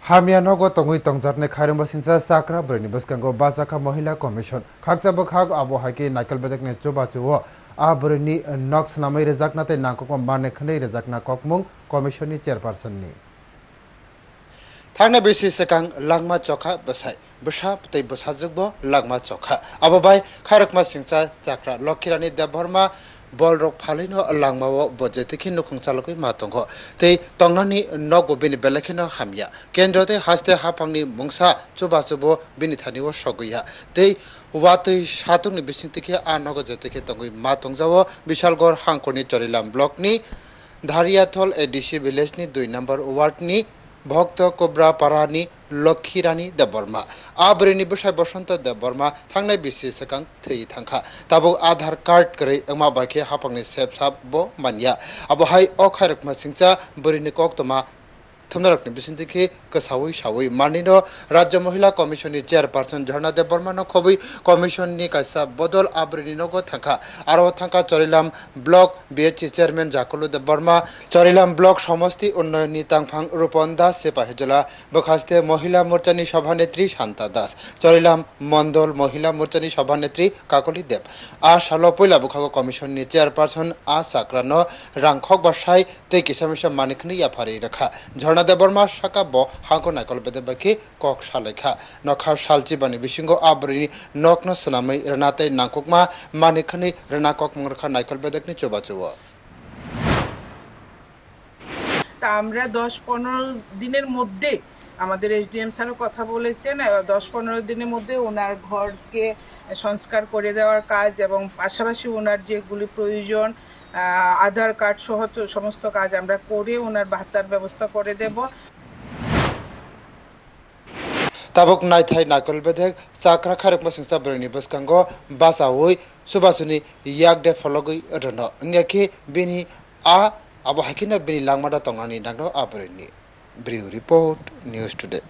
Hamianogo tongui tongjarne khairumba sinsa sakra breni baskango basaka mahila commission khakcha bakhag abo haki naikal bedekne choba chuo a breni nox namai rejakna te nangkok mane khne rejakna kokmung commission ni chairperson ni Thangna bisi sekang langma chokha basai basa putei basajugbo langma chokha ababai kharakma singsa sakra lokhirani debharma bolrok phalino langmao bojeti nukhung chalokui matongo tei tongnani nogo bini belekhino hamya kendrote haste hapangni mungsa chuba chubo bini thaniwo soguya tei watui satungni bisingtike a nogo jetike tongui matongjawo bishalgor hangkorni chorilam block ni Dhariathol ADC village ni 2 number ward ni ভক্ত cobra পারানি লক্ষীরানী Debbarma আবরেনি বসাই বসন্ত Debbarma থাংনাই BC সেকাং থৈ থাংখা তাবো আধার card করে এমা বাকে হাপাংনি সেব sub বো মানিয়া আবহাই অখারকমা সিংচা বরিনি কক্তমা থমনারকনি বিসিন্তিকে কসাউই সাউই মানিনো রাজ্য মহিলা কমিশননি chairperson ঝর্ণা দেববর্মা খবই কমিশননি কাইসা বদল আবরেনি নগো থাংখা আরো থাংখা Charilam block বিএচসি chairman জাকলু Debbarma Charilam block সমষ্টি উন্নয়নী তাংফাং রূপন দাস সেপাহিজলা বখাস্তে মহিলা মোর্চানি সভানেত্রী শান্তা দাস চরিলাম মন্ডল মহিলা মোর্চানি সভানেত্রী কাকলি দেব আ সালো পয়লা বুখাগো কমিশননি চেয়ারপারসন আ সাকরানো রাংখক বাসাই তে কিসামিসা মানিকনি ইয়াফারি রাখা ঝর্ণা দেববর্মা শাকা ব হাগো নাইকল বেদেবাকি কক সালেখা নখা সালচিবানি বিসিঙ্গো আবরিনি নকনো সনামই রনাতে নাংকুকমা মানিকনি রনা কক মংরখা নাইকল বেদেকনি চোবা চোবা তা আমরা 10-15 দিনের মধ্যে আমাদের এসডিএম স্যারও কথা বলেছেন 10-15 দিনের মধ্যে ওনার ঘরকে সংস্কার করে দেওয়ার কাজ এবং পাশাপাশি ওনার যেগুলি প্রয়োজন আধার কার্ড সহ সমস্ত কাজ আমরা করে ওনার ভাতার ব্যবস্থা করে দেব tabuk naithai nakol bedek chakra kharakma singsa breni baskango basaoi subasuni yakde fologoi rono nyaki bini a abo hakina bini langmada tongnani dangdo abreni Briu report news today